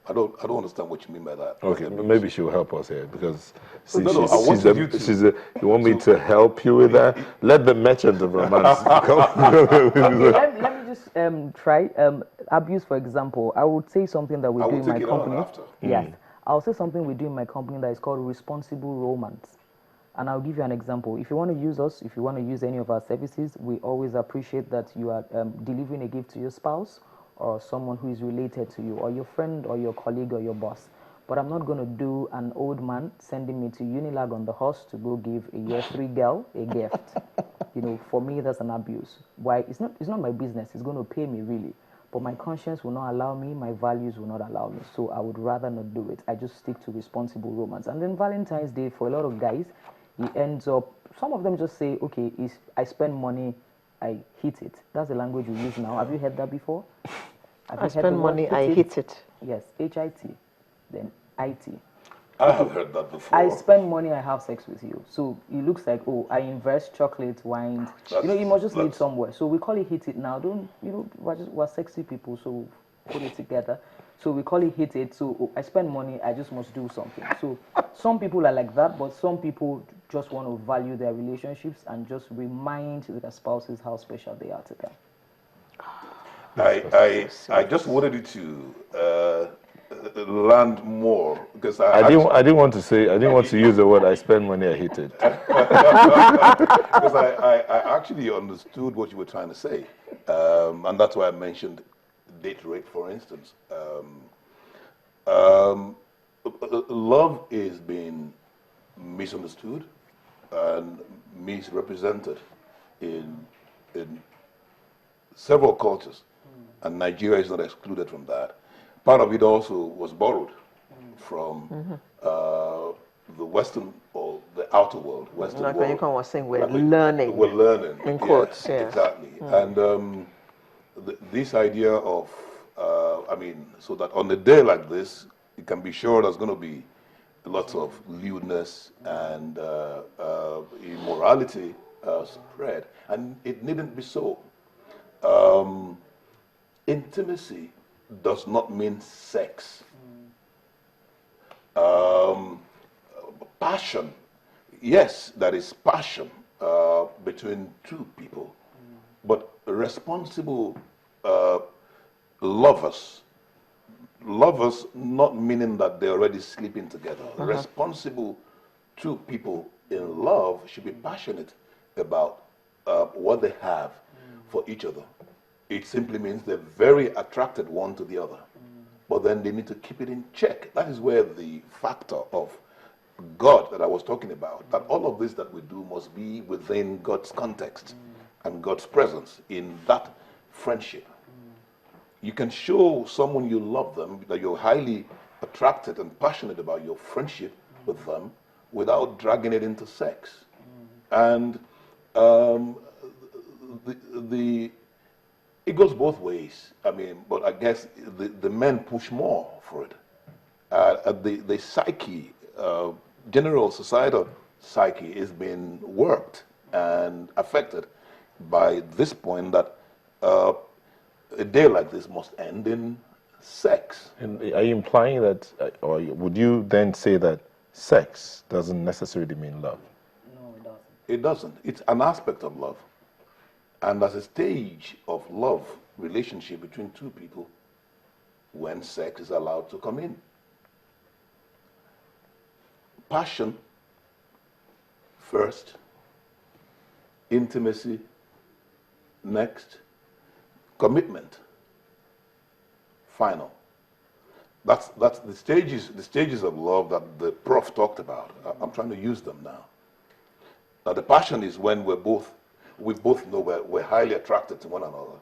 I don't understand what you mean by that. Okay, maybe she'll help us here because I wanted you to. you want me to help you with that? Let the merchant of romance come. Let me just try. Abuse, for example, I would say something that we do in my company. After. Yes, I'll say something we do in my company that is called responsible romance. And I'll give you an example. If you want to use us, if you want to use any of our services, we always appreciate that you are delivering a gift to your spouse or someone who is related to you, or your friend or your colleague or your boss. But I'm not going to do an old man sending me to Unilag on the horse to go give a year 3 girl a gift. For me, that's an abuse. Why? It's not my business. It's going to pay me, really. But my conscience will not allow me, my values will not allow me. So I would rather not do it. I just stick to responsible romance. And then Valentine's Day, for a lot of guys, it ends up, some of them just say, okay, I spend money, I hit it. That's the language we use now. Have you heard that before? I spend money, I hit it. Yes, HIT, then IT. I have heard that before. I spend money, I have sex with you. So it looks like, oh, I invest chocolate, wine. You must just lead somewhere. So we call it hit it now. We're sexy people, so put it together. So we call it hit it. So I spend money, I just must do something. So some people are like that, but some people just want to value their relationships and just remind their spouses how special they are to them. I just wanted you to land more because I didn't want to use the word I spend money, I hit it. Because I actually understood what you were trying to say, and that's why I mentioned date rape, for instance. Love is being misunderstood and misrepresented in several cultures, and Nigeria is not excluded from that. Part of it also was borrowed from the Western or the outer world. Western like world. when you was saying we're learning. We're learning. In quotes, yeah. Exactly. And this idea of, so that on a day like this, you can be sure there's going to be lots of lewdness and immorality spread. And it needn't be so. Intimacy does not mean sex. Passion, yes, there is passion between two people, but responsible lovers not meaning that they're already sleeping together. Responsible two people in love should be passionate about what they have for each other. It simply means they're very attracted one to the other. But then they need to keep it in check. That is where the factor of God that I was talking about, that all of this that we do must be within God's context and God's presence in that friendship. You can show someone you love them, that you're highly attracted and passionate about your friendship with them without dragging it into sex. And it goes both ways. But I guess the men push more for it. The psyche, general societal psyche, is being worked and affected by this point that a day like this must end in sex. And are you implying that, or would you then say that sex doesn't necessarily mean love? No, it doesn't. It doesn't. It's an aspect of love. And as a stage of love relationship between two people, when sex is allowed to come in. Passion first, intimacy next, commitment final. That's the stages of love that the Prof talked about. I'm trying to use them now. Now the passion is when we both know we're highly attracted to one another.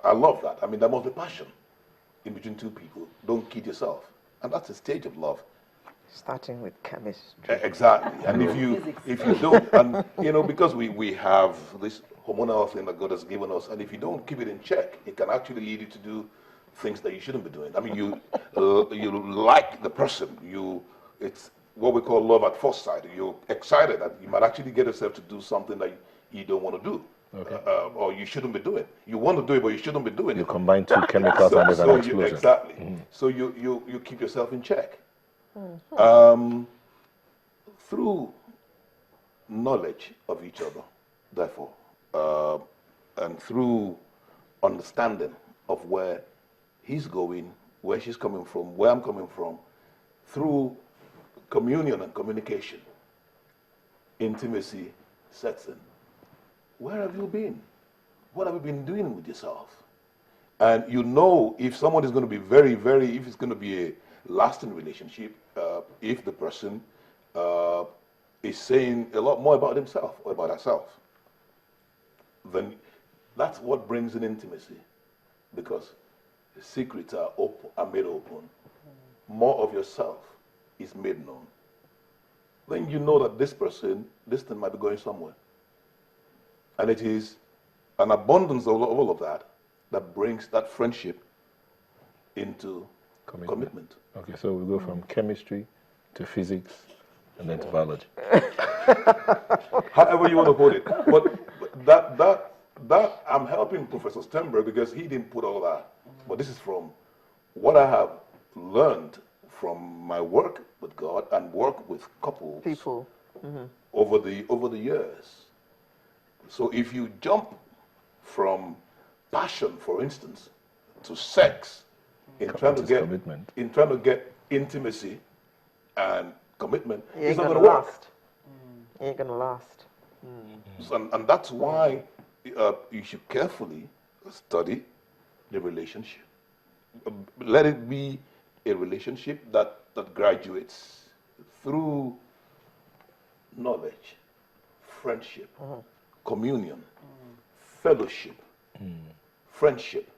I love that. There must be passion in between two people. Don't kid yourself. And that's a stage of love. Starting with chemistry. Exactly. And if you don't, and because we have this hormonal thing that God has given us, and if you don't keep it in check, it can actually lead you to do things that you shouldn't be doing. You like the person. It's what we call love at first sight. You're excited that you might actually get yourself to do something that you don't want to do. Okay. or you shouldn't be doing. You want to do it, but you shouldn't be doing You it. combine two chemicals and there's an explosion. Exactly. So you keep yourself in check. Through knowledge of each other, therefore, and through understanding of where he's going, where she's coming from, where I'm coming from, through communion and communication, intimacy sets in. Where have you been? What have you been doing with yourself? And you know if someone is going to be if it's going to be a lasting relationship, if the person is saying a lot more about himself or about herself, then that's what brings in intimacy, because the secrets are made open. More of yourself is made known. Then you know that this thing might be going somewhere. And it is an abundance of all of that that brings that friendship into commitment. Okay, so we go from chemistry to physics and then to biology. However you want to put it. But that I'm helping Professor Stenberg because he didn't put all that. But this is from what I have learned from my work with God and work with couples over the years. So if you jump from passion, for instance, to sex, in trying to get intimacy and commitment, it's not going to last. It ain't gonna last. And that's why you should carefully study the relationship. Let it be a relationship that graduates through knowledge, friendship, communion, fellowship, friendship,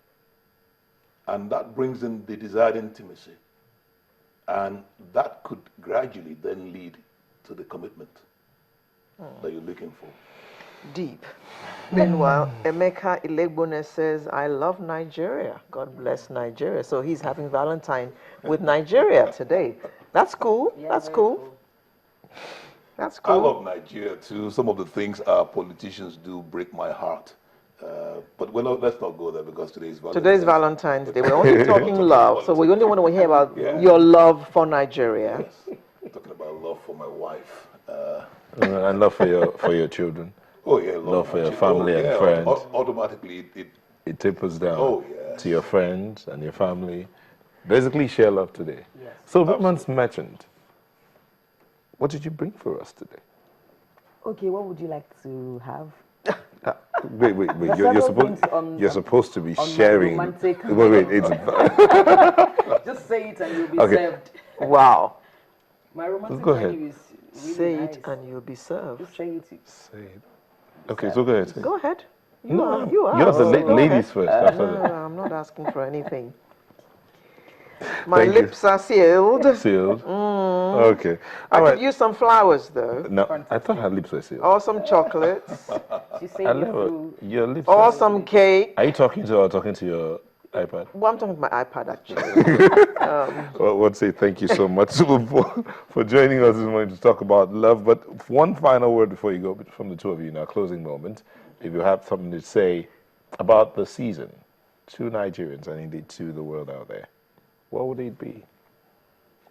and that brings in the desired intimacy, and that could gradually then lead to the commitment that you're looking for. Deep. Meanwhile, Emeka Ilegbone says, I love Nigeria. God bless Nigeria. So he's having Valentine with Nigeria today. That's cool. Yeah, that's cool. That's cool. I love Nigeria too. Some of the things our politicians do break my heart. But let's not go there because today's Valentine's Day. We're only talking love, so we only want to hear about your love for Nigeria. Yes. Talking about love for my wife. And love for your children. Oh yeah, love for your family and friends. Automatically, it tapers down to your friends and your family. Basically, share love today. Yes. So, Whitman's Merchant, what did you bring for us today? Okay, what would you like to have? Wait. You're supposed to be sharing. Romantic. It's just say it and you'll be Okay. served. Wow. My romantic Go ahead. menu is really Say nice. it and you'll be served. Just say it. Say it. Okay, so go ahead. Say it. Go ahead. You are the Go ladies ahead. first. After No, that. I'm not asking for anything. My Thank you. lips are sealed. Sealed. Okay. I All right. could use some flowers though. No, I thought her lips were sealed. Or some chocolates. She said it Hello. through. Your lips. Or Are some cake. you talking to her or talking to your iPad? Well, I'm talking to my iPad actually. Well, I want to say thank you so much for joining us this morning to talk about love. But one final word before you go from the two of you in our closing moment. If you have something to say about the season to Nigerians and indeed to the world out there, what would it be?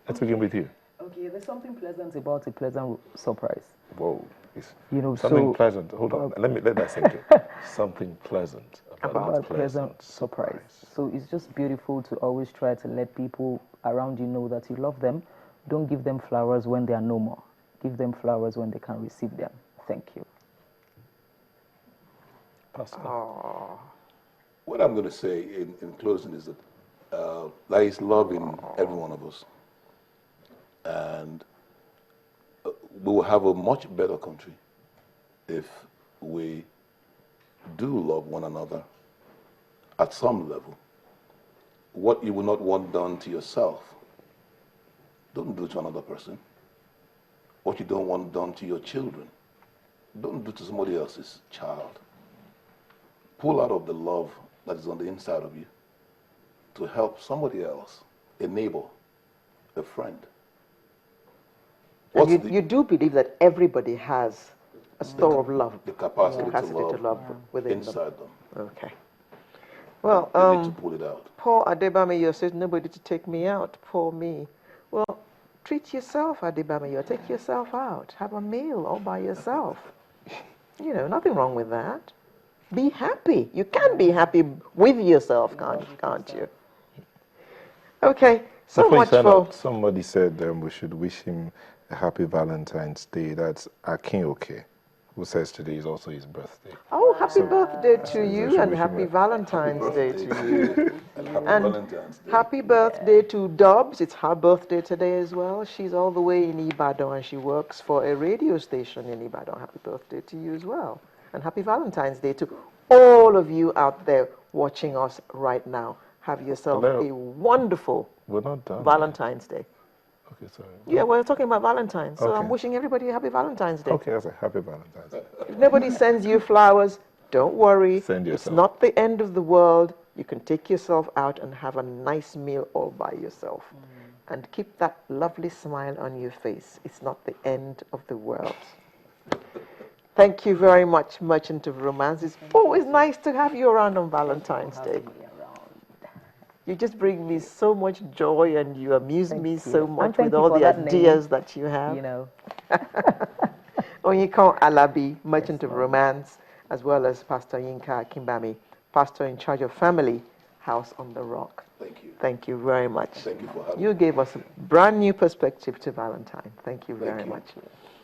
Let's begin with you. Okay, there's something pleasant about a pleasant surprise. Whoa. Something Pleasant. Hold on. Let that sink in. Something pleasant about a pleasant surprise. So it's just beautiful to always try to let people around you know that you love them. Don't give them flowers when they are no more. Give them flowers when they can receive them. Thank you. Pastor. What I'm going to say in closing is that there is love in every one of us. And we will have a much better country if we do love one another at some level. What you will not want done to yourself, don't do to another person. What you don't want done to your children, don't do to somebody else's child. Pull out of the love that is on the inside of you to help somebody else, a neighbor, a friend. And you do believe that everybody has a a store of love, the capacity, capacity to love within inside them. them. Okay. Well, They need to pull it out. Paul Adebameyo says, nobody to take me out, poor me. Well, treat yourself, Adebameyo. Take yourself out. Have a meal all by yourself. You know, nothing wrong with that. Be happy. You can be happy with yourself, can't you? Okay, so Before you much sign for... out, somebody said we should wish him a happy Valentine's Day. That's Akinyoke, who says today is also his birthday. Oh, happy birthday to so you should and wish him happy a- Valentine's Day to you. And happy And Valentine's Day. happy birthday to Dobbs. It's her birthday today as well. She's all the way in Ibadan and she works for a radio station in Ibadan. Happy birthday to you as well. And happy Valentine's Day to all of you out there watching us right now. Have yourself Hello. a wonderful We're not done. Valentine's Day. Okay, sorry. Yeah, we're talking about Valentine's. So I'm Okay. wishing everybody a happy Valentine's Day. Okay, that's a happy Valentine's Day. If nobody sends you flowers, don't worry. Send It's yourself. not the end of the world. You can take yourself out and have a nice meal all by yourself. And keep that lovely smile on your face. It's not the end of the world. Thank you very much, Merchant of Romance. It's always nice to have you around on Valentine's Day. You just bring me so much joy and you amuse me so much thank with you all for the that name. ideas that you have. You know, Onyeka Alabi, Merchant of Romance, as well as Pastor Yinka Akinbami, Pastor in charge of Family, House on the Rock. Thank you. Thank you very much. Thank you for having You me. gave us a brand new perspective to Valentine. Thank you very you. much.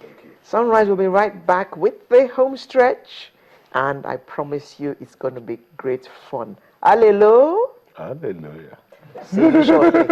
Thank you. Sunrise will be right back with the home stretch, and I promise you it's going to be great fun. Hallelujah. Hallelujah. See you shortly.